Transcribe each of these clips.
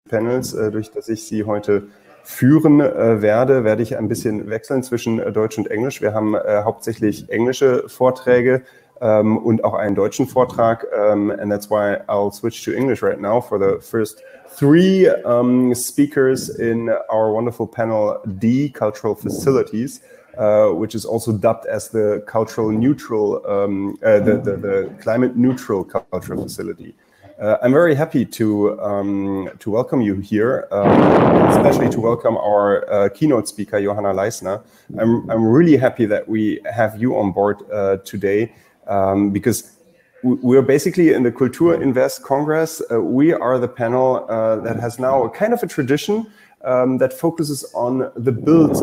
Panels, durch das ich Sie heute führen werde ich ein bisschen wechseln zwischen Deutsch und Englisch. Wir haben hauptsächlich englische Vorträge und auch einen deutschen Vortrag, and that's why I'll switch to English right now for the first three speakers in our wonderful panel D, Cultural Facilities, which is also dubbed as the cultural neutral, the climate neutral cultural facility. I'm very happy to welcome you here, especially to welcome our keynote speaker, Johanna Leisner. I'm really happy that we have you on board today because we're basically in the KulturInvest Kongress. We are the panel that has now a kind of a tradition that focuses on the built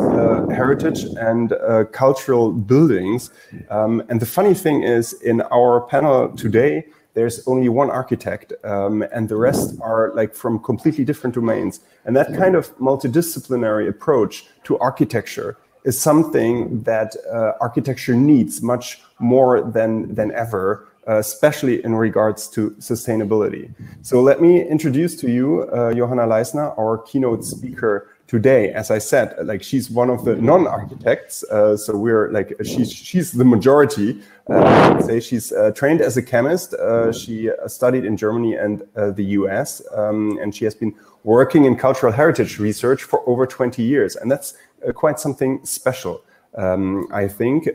heritage and cultural buildings. And the funny thing is, in our panel today, there's only one architect, and the rest are like from completely different domains. And that kind of multidisciplinary approach to architecture is something that architecture needs much more than ever, especially in regards to sustainability. So let me introduce to you Johanna Leisner, our keynote speaker today. As I said, like, she's one of the non-architects, so we're like, she's the majority. I would say she's trained as a chemist. She studied in Germany and the US, and she has been working in cultural heritage research for over 20 years, and that's quite something special. I think,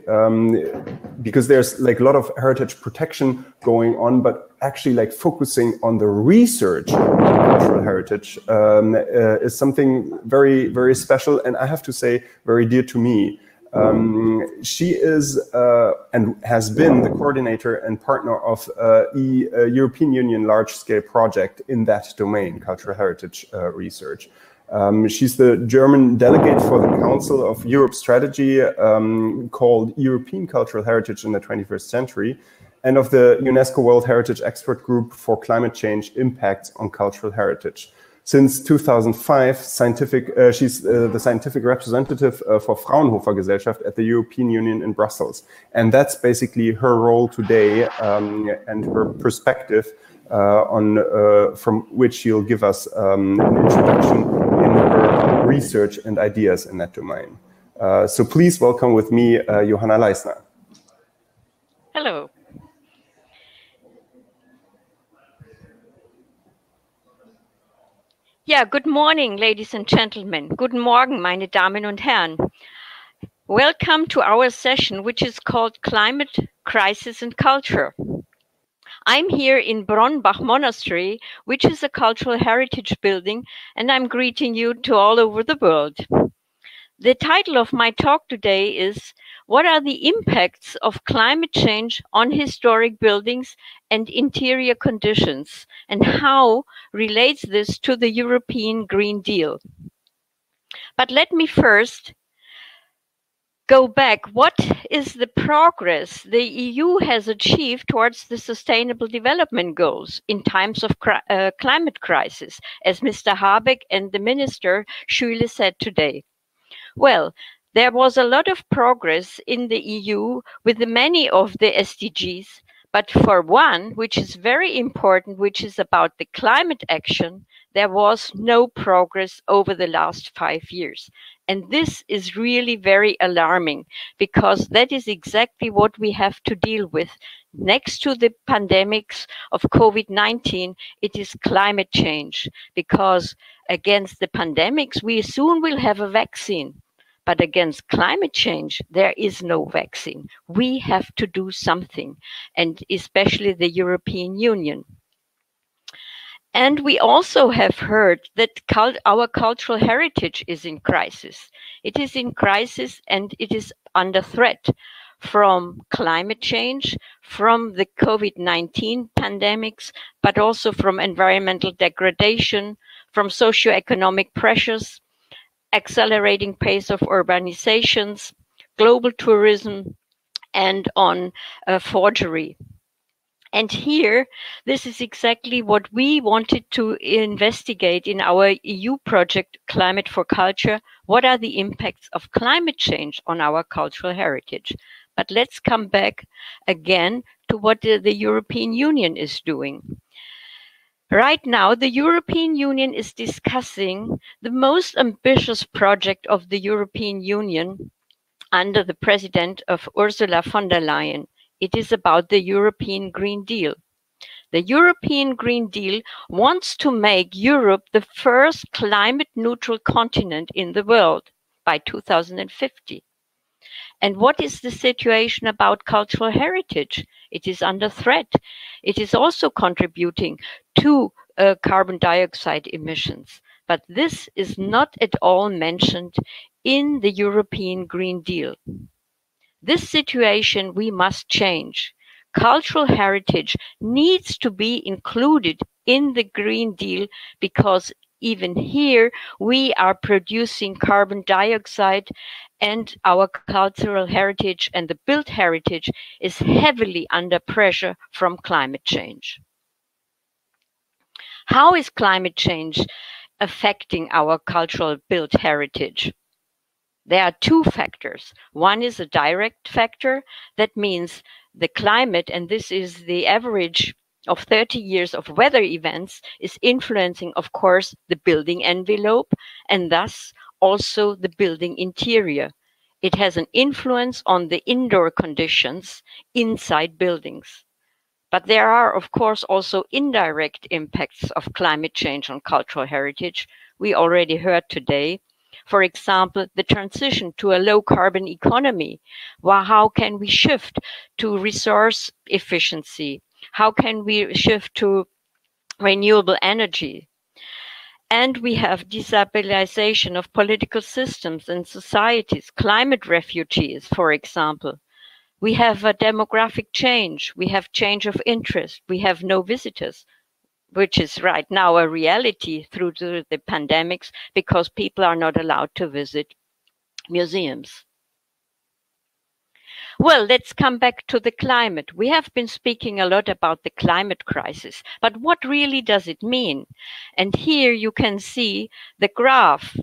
because there's like a lot of heritage protection going on, but actually like focusing on the research on cultural heritage is something very, very special, and I have to say very dear to me. She is and has been the coordinator and partner of the European Union large-scale project in that domain, cultural heritage research. She's the German delegate for the Council of Europe strategy called European Cultural Heritage in the 21st Century, and of the UNESCO World Heritage Expert Group for Climate Change Impacts on Cultural Heritage. Since 2005, she's the scientific representative for Fraunhofer-Gesellschaft at the European Union in Brussels. And that's basically her role today and her perspective from which she'll give us an introduction in her research and ideas in that domain. So please welcome with me Johanna Leisner. Hello. Yeah, good morning, ladies and gentlemen. Guten Morgen, meine Damen und Herren. Welcome to our session, which is called Climate, Crisis and Culture. I'm here in Bronnbach Monastery, which is a cultural heritage building, and I'm greeting you to all over the world. The title of my talk today is, what are the impacts of climate change on historic buildings and interior conditions, and how relates this to the European Green Deal? But let me first go back. What is the progress the EU has achieved towards the Sustainable Development Goals in times of climate crisis, as Mr. Habeck and the Minister Schüle said today? Well, there was a lot of progress in the EU with many of the SDGs, but for one, which is very important, which is about the climate action, there was no progress over the last 5 years. And this is really very alarming, because that is exactly what we have to deal with. Next to the pandemics of COVID-19, it is climate change, because against the pandemics, we soon will have a vaccine. But against climate change, there is no vaccine. We have to do something, and especially the European Union. And we also have heard that our cultural heritage is in crisis. It is in crisis and it is under threat from climate change, from the COVID-19 pandemics, but also from environmental degradation, from socioeconomic pressures, accelerating pace of urbanizations, global tourism, and on forgery. And here, this is exactly what we wanted to investigate in our EU project, Climate for Culture. What are the impacts of climate change on our cultural heritage? But let's come back again to what the European Union is doing. Right now, the European Union is discussing the most ambitious project of the European Union under the president of Ursula von der Leyen. It is about the European Green Deal. The European Green Deal wants to make Europe the first climate neutral continent in the world by 2050. And what is the situation about cultural heritage? It is under threat. It is also contributing to carbon dioxide emissions. But this is not at all mentioned in the European Green Deal. This situation we must change. Cultural heritage needs to be included in the Green Deal because even here we are producing carbon dioxide and our cultural heritage and the built heritage is heavily under pressure from climate change. How is climate change affecting our cultural built heritage? There are two factors. One is a direct factor. That means the climate, and this is the average of 30 years of weather events, is influencing, of course, the building envelope and thus also the building interior. It has an influence on the indoor conditions inside buildings. But there are, of course, also indirect impacts of climate change on cultural heritage. We already heard today. For example, the transition to a low carbon economy. Well, how can we shift to resource efficiency? How can we shift to renewable energy? And we have destabilization of political systems and societies, climate refugees, for example. We have a demographic change. We have change of interest. We have no visitors, which is right now a reality through the pandemics because people are not allowed to visit museums. Well, let's come back to the climate. We have been speaking a lot about the climate crisis, but what really does it mean? And here you can see the graph,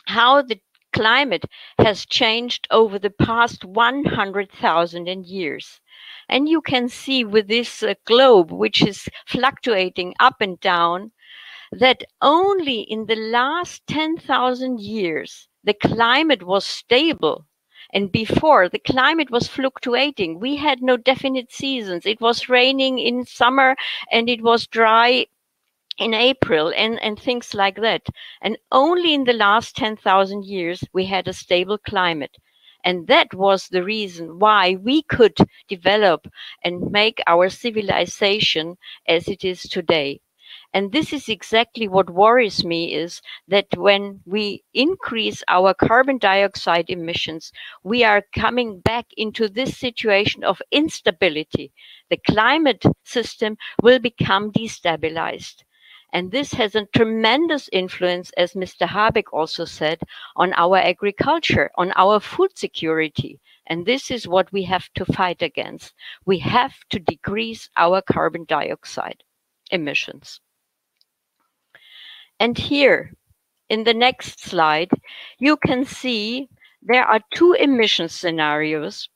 how the climate has changed over the past 100,000 years. And you can see with this globe, which is fluctuating up and down, that only in the last 10,000 years, the climate was stable. And before, the climate was fluctuating. We had no definite seasons. It was raining in summer and it was dry in April and things like that. And only in the last 10,000 years, we had a stable climate. And that was the reason why we could develop and make our civilization as it is today. And this is exactly what worries me, is that when we increase our carbon dioxide emissions, we are coming back into this situation of instability. The climate system will become destabilized. And this has a tremendous influence, as Mr. Habeck also said, on our agriculture, on our food security. And this is what we have to fight against. We have to decrease our carbon dioxide emissions. And here, in the next slide, you can see there are two emission scenarios.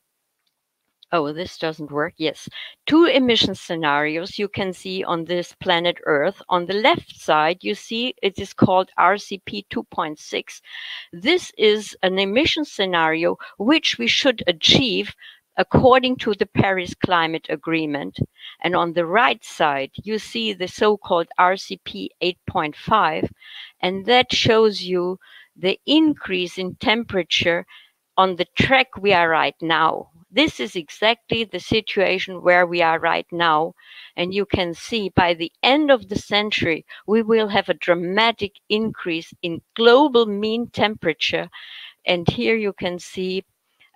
Oh, this doesn't work. Yes. Two emission scenarios you can see on this planet Earth. On the left side, you see it is called RCP 2.6. This is an emission scenario which we should achieve according to the Paris Climate Agreement. And on the right side, you see the so-called RCP 8.5, and that shows you the increase in temperature on the track we are right now. This is exactly the situation where we are right now. And you can see by the end of the century, we will have a dramatic increase in global mean temperature. And here you can see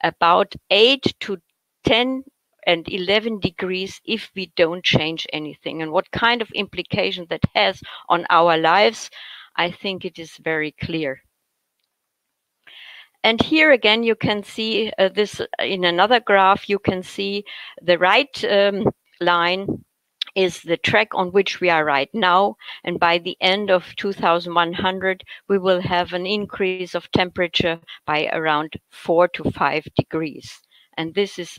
about 8 to 10 and 11 degrees if we don't change anything. And what kind of implication that has on our lives, I think it is very clear. And here again, you can see this in another graph. You can see the right line is the track on which we are right now. And by the end of 2100, we will have an increase of temperature by around 4 to 5 degrees. And this is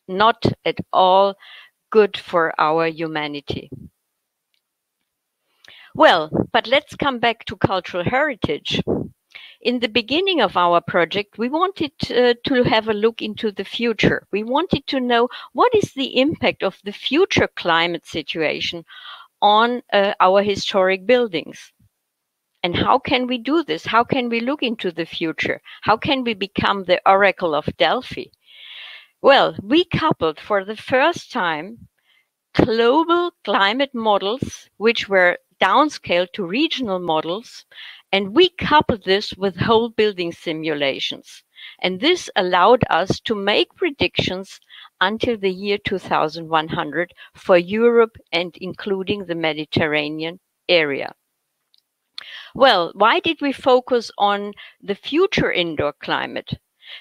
not at all good for our humanity. Well, but let's come back to cultural heritage. In the beginning of our project, we wanted to have a look into the future. We wanted to know what is the impact of the future climate situation on our historic buildings. And how can we do this? How can we look into the future? How can we become the Oracle of Delphi? Well, we coupled for the first time global climate models, which were downscaled to regional models, and we coupled this with whole building simulations. And this allowed us to make predictions until the year 2100 for Europe and including the Mediterranean area. Well, why did we focus on the future indoor climate?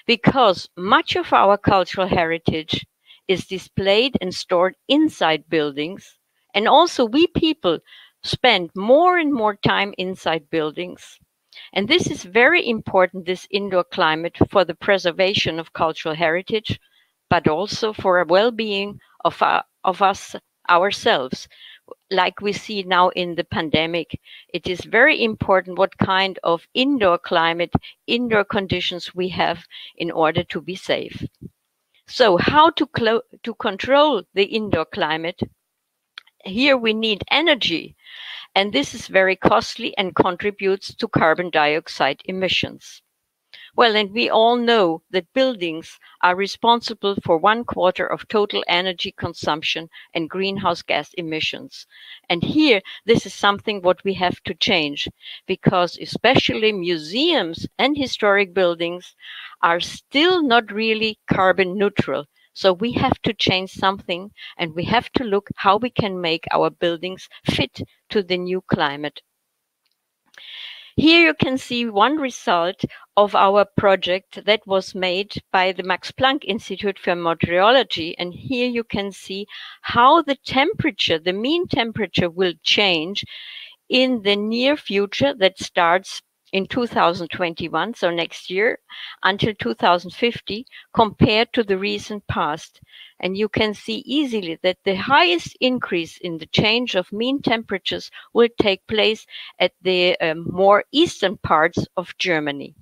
Because much of our cultural heritage is displayed and stored inside buildings. And also we people spend more and more time inside buildings. And this is very important, this indoor climate, for the preservation of cultural heritage, but also for a well-being of us ourselves. Like we see now in the pandemic, it is very important what kind of indoor climate, indoor conditions we have in order to be safe. So how to control the indoor climate? Here we need energy, and this is very costly and contributes to carbon dioxide emissions. Well, and we all know that buildings are responsible for 1/4 of total energy consumption and greenhouse gas emissions. And here, this is something what we have to change, because especially museums and historic buildings are still not really carbon neutral. So we have to change something, and we have to look how we can make our buildings fit to the new climate. Here you can see one result of our project that was made by the Max Planck Institute for Meteorology. And here you can see how the temperature, the mean temperature, will change in the near future that starts in 2021, so next year, until 2050, compared to the recent past. And you can see easily that the highest increase in the change of mean temperatures will take place at the more eastern parts of Germany.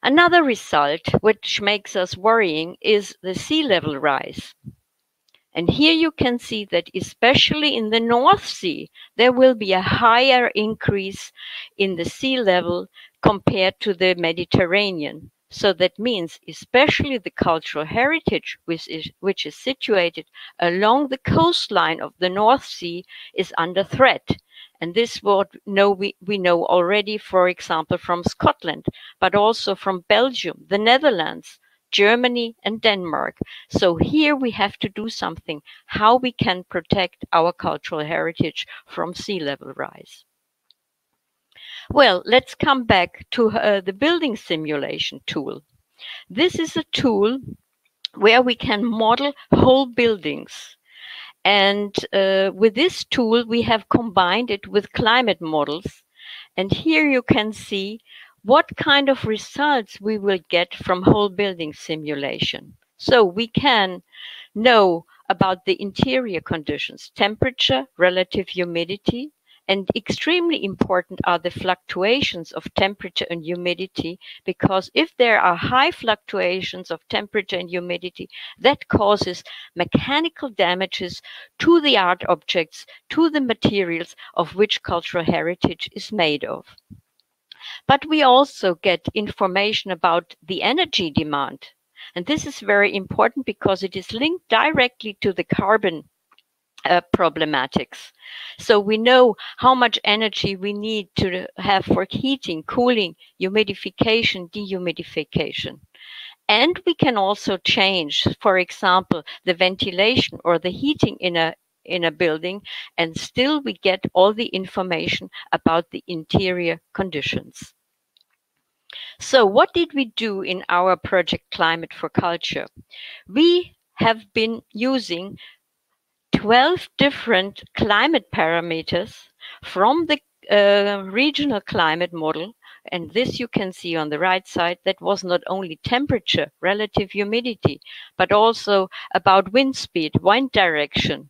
Another result which makes us worrying is the sea level rise. And here you can see that especially in the North Sea, there will be a higher increase in the sea level compared to the Mediterranean. So that means especially the cultural heritage, which is situated along the coastline of the North Sea, is under threat. And this what we know already, for example, from Scotland, but also from Belgium, the Netherlands, Germany and Denmark. So here we have to do something, how we can protect our cultural heritage from sea level rise. Well, let's come back to the building simulation tool. This is a tool where we can model whole buildings. And with this tool, we have combined it with climate models. And here you can see what kind of results we will get from whole building simulation. So we can know about the interior conditions, temperature, relative humidity, and extremely important are the fluctuations of temperature and humidity, because if there are high fluctuations of temperature and humidity, that causes mechanical damages to the art objects, to the materials of which cultural heritage is made of. But we also get information about the energy demand. And this is very important because it is linked directly to the carbon problematics. So we know how much energy we need to have for heating, cooling, humidification, dehumidification. And we can also change, for example, the ventilation or the heating in a building, and still we get all the information about the interior conditions. So what did we do in our project Climate for Culture? We have been using 12 different climate parameters from the regional climate model And this you can see on the right side. That was not only temperature, relative humidity, but also about wind speed, wind direction,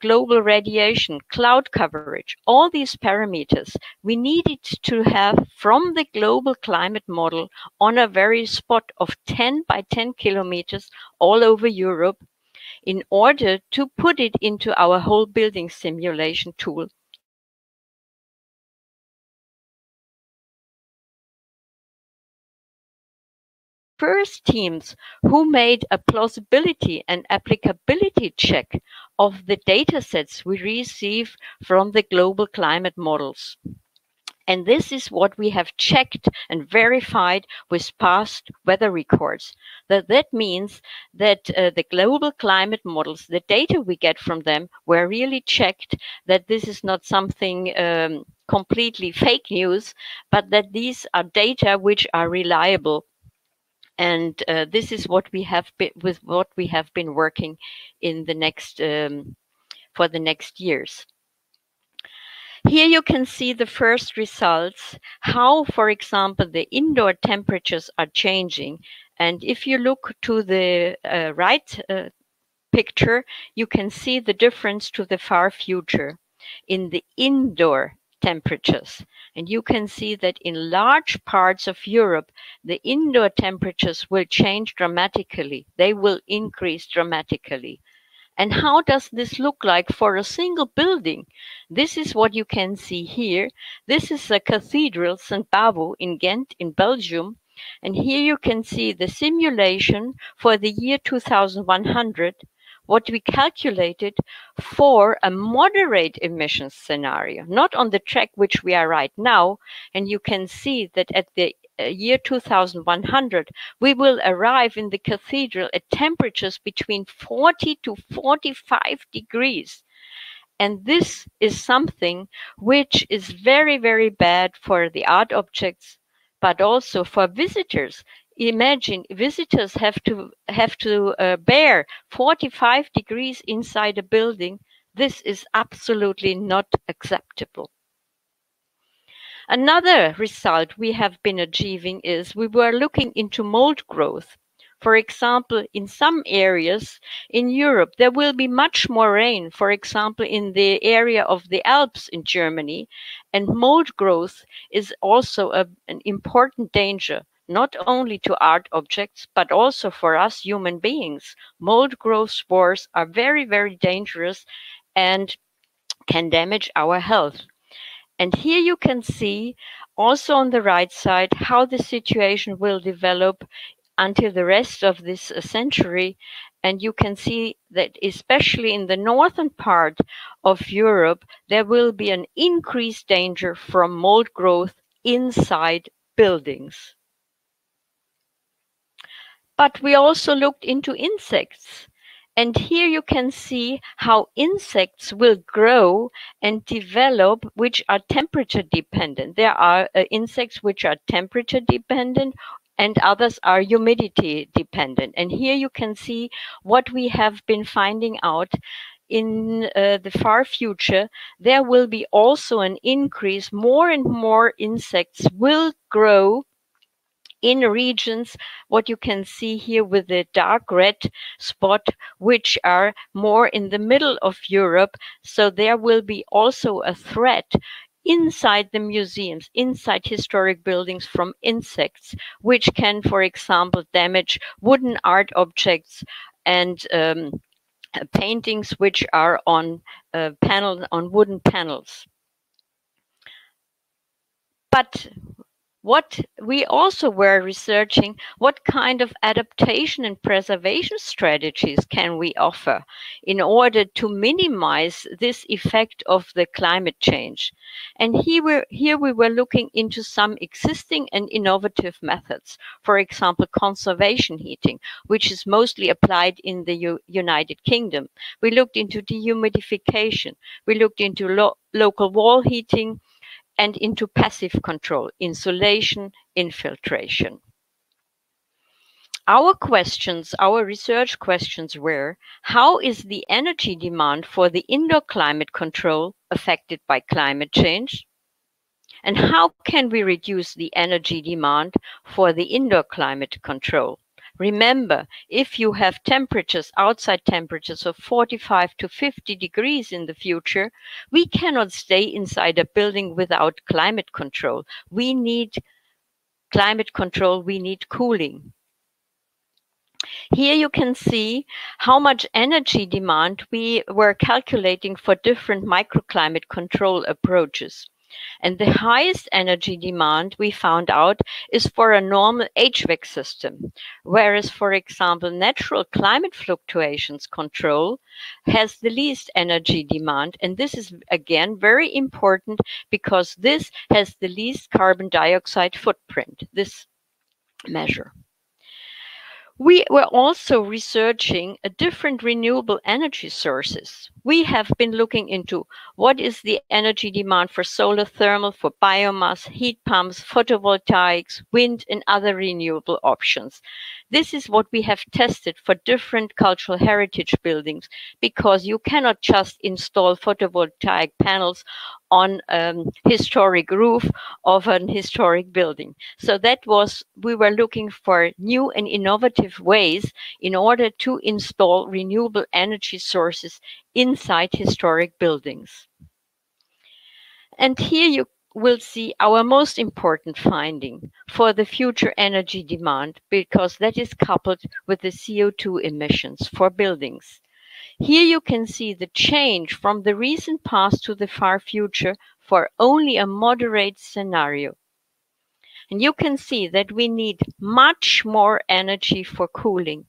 global radiation, cloud coverage. All these parameters we needed to have from the global climate model on a very spot of 10 by 10 kilometers all over Europe in order to put it into our whole building simulation tool. First teams who made a plausibility and applicability check of the data sets we receive from the global climate models. And this is what we have checked and verified with past weather records. That means that the global climate models, the data we get from them, were really checked, that this is not something completely fake news, but that these are data which are reliable. And this is what we have been working in the next for the next years. Here you can see the first results, how, for example, the indoor temperatures are changing. And if you look to the right picture, you can see the difference to the far future in the indoor temperatures. And you can see that in large parts of Europe, the indoor temperatures will change dramatically. They will increase dramatically. And how does this look like for a single building? This is what you can see here. This is a cathedral, St. Bavo in Ghent in Belgium. And here you can see the simulation for the year 2100, what we calculated for a moderate emissions scenario, not on the track which we are right now. And you can see that at the year 2100, we will arrive in the cathedral at temperatures between 40 to 45 degrees. And this is something which is very, very bad for the art objects, but also for visitors. Imagine visitors have to bear 45 degrees inside a building. This is absolutely not acceptable. Another result we have been achieving is we were looking into mold growth. For example, in some areas in Europe, there will be much more rain, for example, in the area of the Alps in Germany, and mold growth is also an important danger, not only to art objects, but also for us human beings. Mold growth spores are very, very dangerous and can damage our health. And here you can see also on the right side how the situation will develop until the rest of this century. And you can see that especially in the northern part of Europe, there will be an increased danger from mold growth inside buildings. But we also looked into insects. And here you can see how insects will grow and develop, which are temperature dependent. There are insects which are temperature dependent, and others are humidity dependent. And here you can see what we have been finding out. In the far future, there will be also an increase. More and more insects will grow in regions, what you can see here with the dark red spot, which are more in the middle of Europe. So there will be also a threat inside the museums, inside historic buildings from insects, which can, for example, damage wooden art objects and paintings which are on wooden panels. But what we also were researching, what kind of adaptation and preservation strategies can we offer in order to minimize this effect of the climate change? And here we were looking into some existing and innovative methods. For example, conservation heating, which is mostly applied in the United Kingdom. We looked into dehumidification. We looked into local wall heating, and into passive control, insulation, infiltration. Our research questions were, how is the energy demand for the indoor climate control affected by climate change? And how can we reduce the energy demand for the indoor climate control? Remember, if you have temperatures, outside temperatures of 45 to 50 degrees in the future, we cannot stay inside a building without climate control. We need climate control, we need cooling. Here you can see how much energy demand we were calculating for different microclimate control approaches. And the highest energy demand we found out is for a normal HVAC system, whereas, for example, natural climate fluctuations control has the least energy demand. And this is, again, very important because this has the least carbon dioxide footprint, this measure. We were also researching different renewable energy sources. We have been looking into what is the energy demand for solar thermal, for biomass, heat pumps, photovoltaics, wind, and other renewable options. This is what we have tested for different cultural heritage buildings, because you cannot just install photovoltaic panels on a historic roof of an historic building. So that was, we were looking for new and innovative ways in order to install renewable energy sources inside historic buildings. And here you will see our most important finding for the future energy demand, because that is coupled with the CO2 emissions for buildings. Here you can see the change from the recent past to the far future for only a moderate scenario. And you can see that we need much more energy for cooling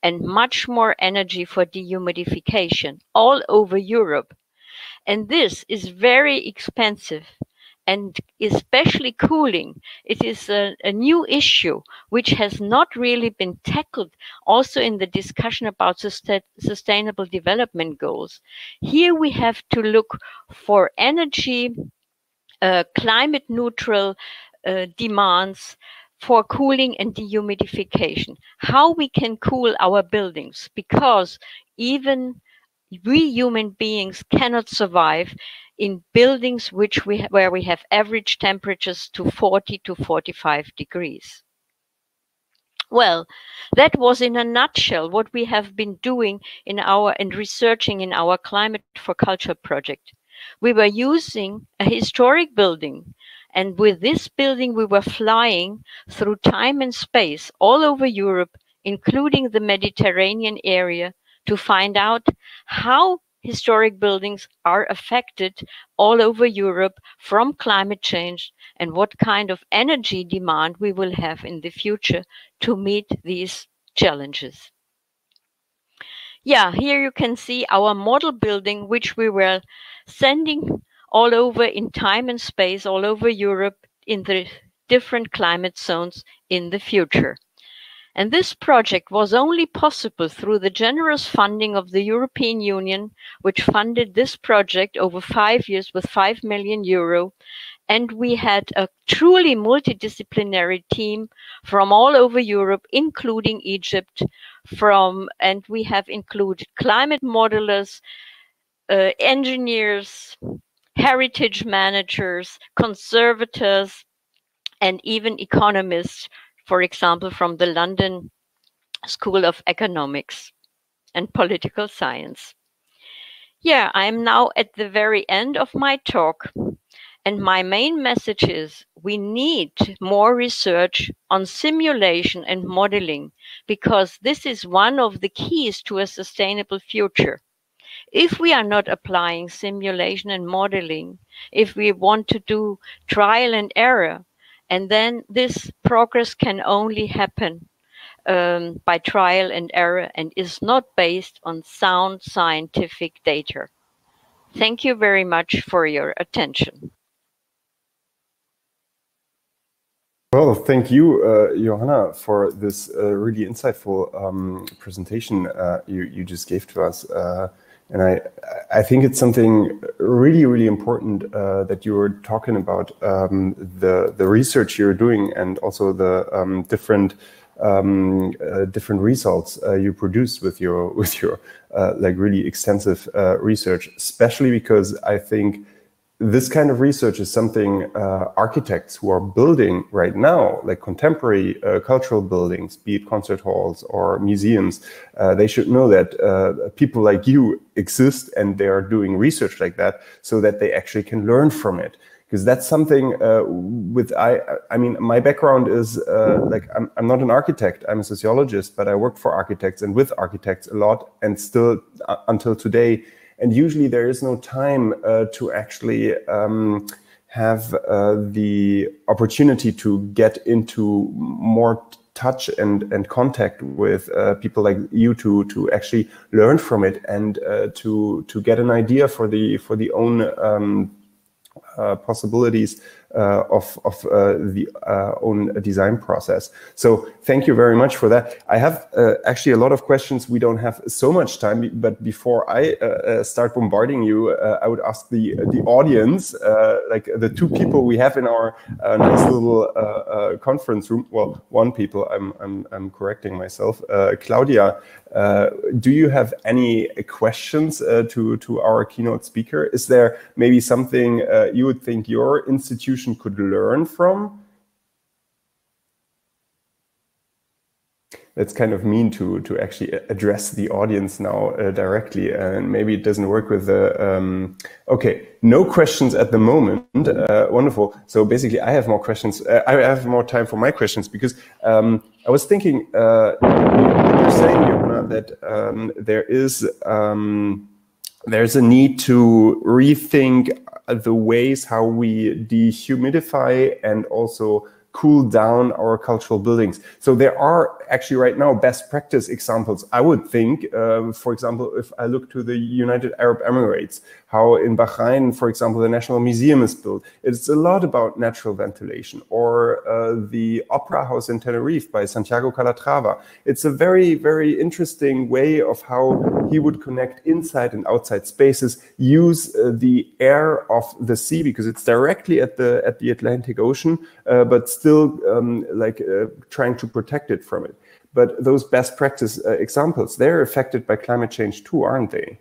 and much more energy for dehumidification all over Europe. And this is very expensive. And especially cooling, it is a new issue which has not really been tackled also in the discussion about sustainable development goals. Here we have to look for energy, climate neutral demands for cooling and dehumidification. How we can cool our buildings, because even we human beings cannot survive in buildings where we have average temperatures to 40 to 45 degrees. Well, that was in a nutshell what we have been doing and researching in our Climate for Culture project. We were using a historic building, and with this building we were flying through time and space all over Europe, including the Mediterranean area, to find out how historic buildings are affected all over Europe from climate change and what kind of energy demand we will have in the future to meet these challenges. Yeah, here you can see our model building, which we were sending all over in time and space, all over Europe, in the different climate zones in the future. And this project was only possible through the generous funding of the European Union, which funded this project over 5 years with €5 million. And we had a truly multidisciplinary team from all over Europe, including Egypt, and we have included climate modelers, engineers, heritage managers, conservators, and even economists, for example, from the London School of Economics and Political Science. Yeah, I'm now at the very end of my talk. And my main message is we need more research on simulation and modeling, because this is one of the keys to a sustainable future. If we are not applying simulation and modeling, if we want to do trial and error, and then this progress can only happen by trial and error and is not based on sound scientific data. Thank you very much for your attention. Well, thank you, Johanna, for this really insightful presentation you just gave to us. And I think it's something really, really important that you were talking about, the research you're doing and also the different results you produce with your like really extensive research, especially because I think this kind of research is something architects who are building right now, like contemporary cultural buildings, be it concert halls or museums, they should know that people like you exist and they are doing research like that so that they actually can learn from it. Because that's something I mean, my background is like, I'm not an architect, I'm a sociologist, but I worked for architects and with architects a lot, and still until today. And usually there is no time to actually have the opportunity to get into more touch and contact with people like you to actually learn from it and to get an idea for the own possibilities of the own design process. So thank you very much for that. I have actually a lot of questions. We don't have so much time, but before I start bombarding you, I would ask the audience, like the two people we have in our nice little conference room. Well, one people. I'm correcting myself. Claudia, do you have any questions to our keynote speaker? Is there maybe something you would think your institution could learn from? That's kind of mean to actually address the audience now directly, and maybe it doesn't work with the okay, no questions at the moment. Wonderful. So basically I have more questions. I have more time for my questions, because I was thinking you're saying, Johanna, that there's a need to rethink the ways how we dehumidify and also cool down our cultural buildings. So there are actually right now best practice examples. I would think, for example, if I look to the United Arab Emirates, how in Bahrain, for example, the National Museum is built. It's a lot about natural ventilation. Or the Opera House in Tenerife by Santiago Calatrava. It's a very, very interesting way of how he would connect inside and outside spaces, use the air of the sea, because it's directly at the Atlantic Ocean, but still trying to protect it from it. But those best practice examples, they're affected by climate change too, aren't they?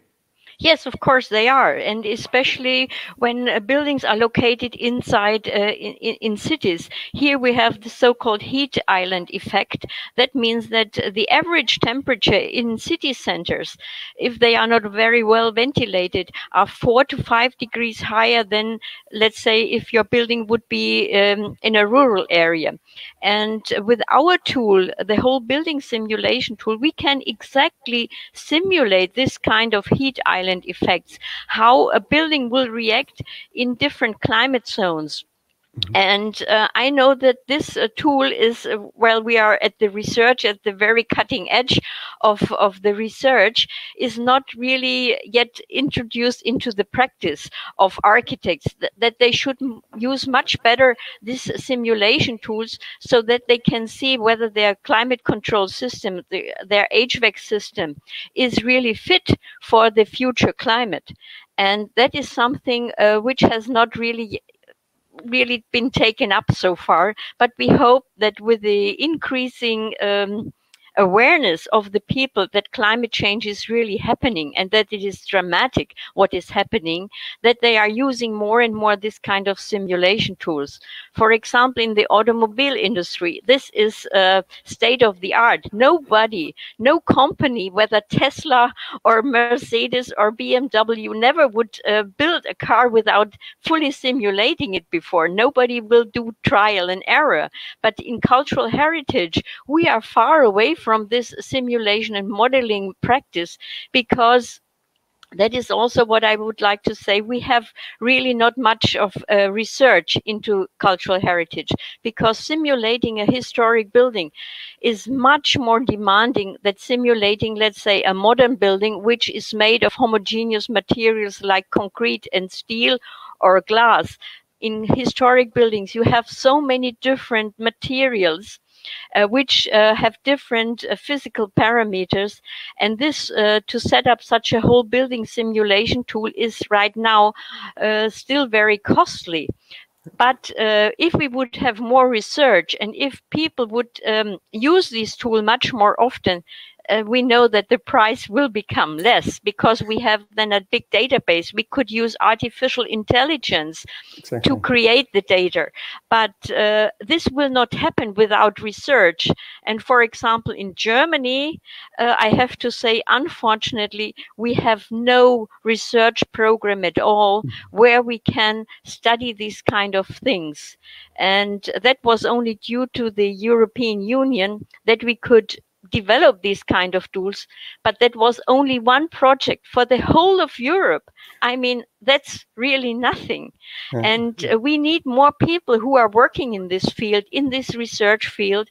Yes, of course they are, and especially when buildings are located inside in cities. Here we have the so-called heat island effect. That means that the average temperature in city centers, if they are not very well ventilated, are 4 to 5 degrees higher than, let's say, if your building would be in a rural area. And with our tool, the whole building simulation tool, we can exactly simulate this kind of heat island effects, how a building will react in different climate zones. And I know that this tool is, well, we are at the research, at the very cutting edge of the research, is not really yet introduced into the practice of architects, that they should use much better these simulation tools so that they can see whether their climate control system, their HVAC system, is really fit for the future climate. And that is something which has not really been taken up so far, but we hope that with the increasing awareness of the people that climate change is really happening and that it is dramatic what is happening, that they are using more and more this kind of simulation tools. For example, in the automobile industry, this is state of the art. Nobody, no company, whether Tesla or Mercedes or BMW, never would build a car without fully simulating it before. Nobody will do trial and error. But in cultural heritage, we are far away from this simulation and modeling practice, because that is also what I would like to say. We have really not much of research into cultural heritage, because simulating a historic building is much more demanding than simulating, let's say, a modern building which is made of homogeneous materials like concrete and steel or glass. In historic buildings, you have so many different materials which have different physical parameters. And this, to set up such a whole building simulation tool, is right now still very costly. But if we would have more research and if people would use this tool much more often, we know that the price will become less because we have then a big database. We could use artificial intelligence to create the data. But this will not happen without research. And for example, in Germany, I have to say, unfortunately, we have no research program at all where we can study these kind of things. And that was only due to the European Union that we could develop these kind of tools, but that was only one project for the whole of Europe. I mean, that's really nothing. And we need more people who are working in this field, in this research field.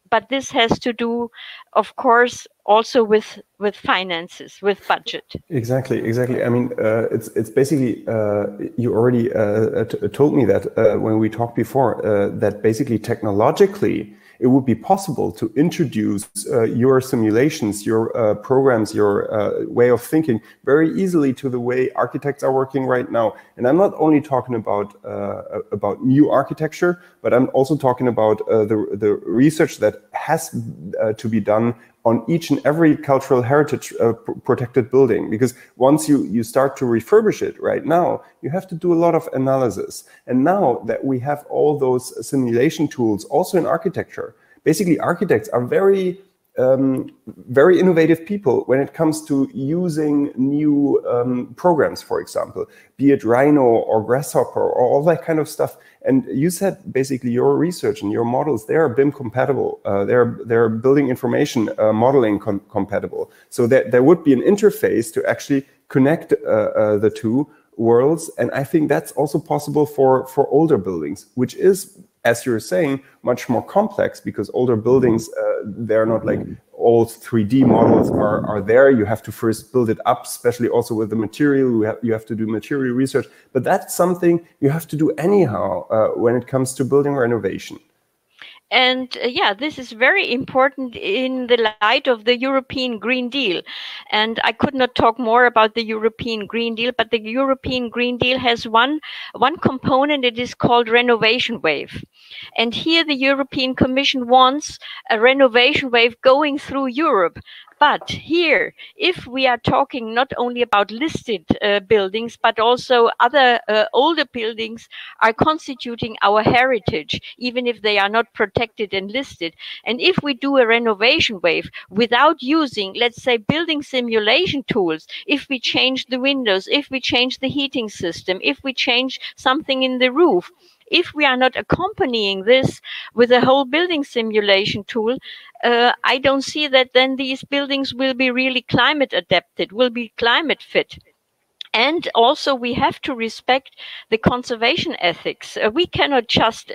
But this has to do, of course, also with finances, with budget. Exactly. I mean, it's basically, you already told me that when we talked before, that basically technologically, it would be possible to introduce your simulations, your programs, your way of thinking very easily to the way architects are working right now. And I'm not only talking about new architecture, but I'm also talking about the research that has to be done on each and every cultural heritage protected building. Because once you start to refurbish it right now, you have to do a lot of analysis. And now that we have all those simulation tools also in architecture, basically architects are very innovative people when it comes to using new programs, for example, be it Rhino or Grasshopper or all that kind of stuff. And you said basically your research and your models, they are BIM compatible. They're building information modeling compatible. So there would be an interface to actually connect the two worlds. And I think that's also possible for older buildings, which is, as you're saying, much more complex because older buildings, they're not like all 3D models are there. You have to first build it up, especially also with the material. You have to do material research. But that's something you have to do anyhow when it comes to building renovation. And yeah, this is very important in the light of the European Green Deal. And I could not talk more about the European Green Deal, but the European Green Deal has one component. It is called renovation wave. And here the European Commission wants a renovation wave going through Europe. But here, if we are talking not only about listed buildings, but also other older buildings are constituting our heritage, even if they are not protected and listed. And if we do a renovation wave without using, let's say, building simulation tools, if we change the windows, if we change the heating system, if we change something in the roof, if we are not accompanying this with a whole building simulation tool, I don't see that then these buildings will be really climate adapted, will be climate fit. And also we have to respect the conservation ethics. We cannot just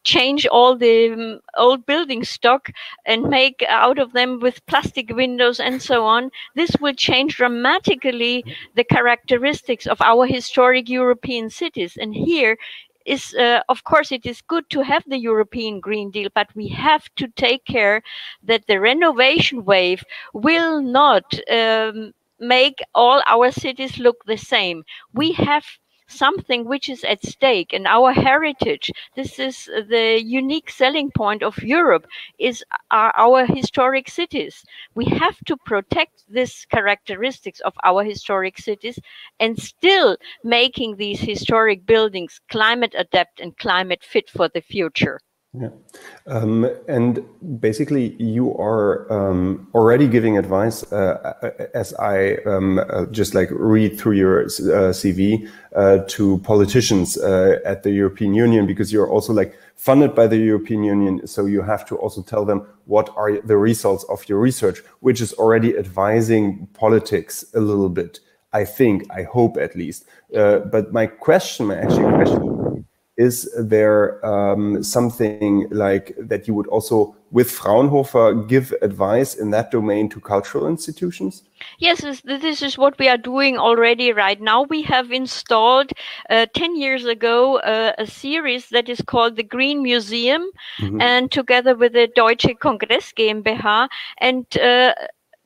change all the old building stock and make out of them with plastic windows and so on. This will change dramatically the characteristics of our historic European cities. And here is, of course, it is good to have the European Green Deal, but we have to take care that the renovation wave will not make all our cities look the same. We have something which is at stake, and our heritage, this is the unique selling point of Europe, is our historic cities. We have to protect these characteristics of our historic cities and still making these historic buildings climate adapt and climate fit for the future. Yeah. And basically you are already giving advice as I just like read through your CV to politicians at the European Union, because you're also like funded by the European Union. So you have to also tell them what are the results of your research, which is already advising politics a little bit. I hope at least. But my question is there something like that you would also, with Fraunhofer, give advice in that domain to cultural institutions? Yes, this is what we are doing already right now. We have installed 10 years ago a series that is called the Green Museum, and together with the Deutsche Kongress GmbH. And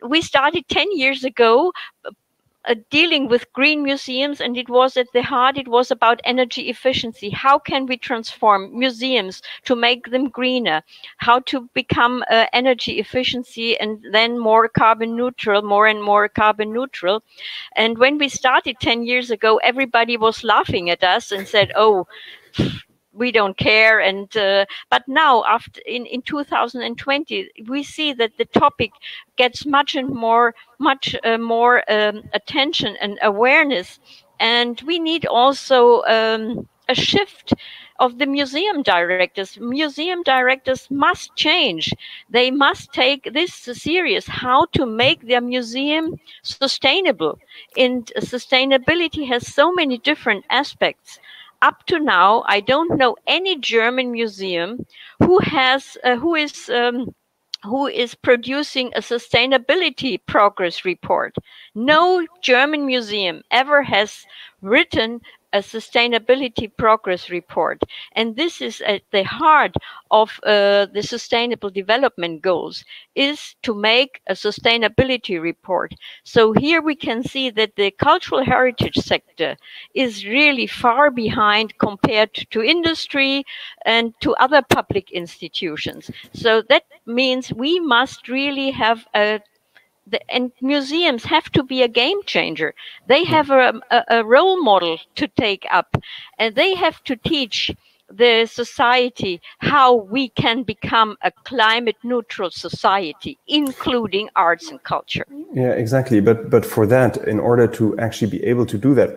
we started 10 years ago dealing with green museums, and it was at the heart, it was about energy efficiency. How can we transform museums to make them greener? How to become energy efficiency and then more carbon neutral, more and more carbon neutral. And when we started 10 years ago, everybody was laughing at us and said, oh, we don't care. And but now, after in 2020, we see that the topic gets much more attention and awareness, and we need also a shift of the museum directors. Museum directors must change. They must take this serious, how to make their museum sustainable. And sustainability has so many different aspects. Up to now, I don't know any German museum who is producing a sustainability progress report. No German museum ever has written a sustainability progress report. And this is at the heart of the Sustainable Development Goals, is to make a sustainability report. So here we can see that the cultural heritage sector is really far behind compared to industry and to other public institutions. So that means we must really have and museums have to be a game changer. They have a role model to take up, and they have to teach the society how we can become a climate neutral society, including arts and culture. Yeah, exactly. But for that, in order to actually be able to do that,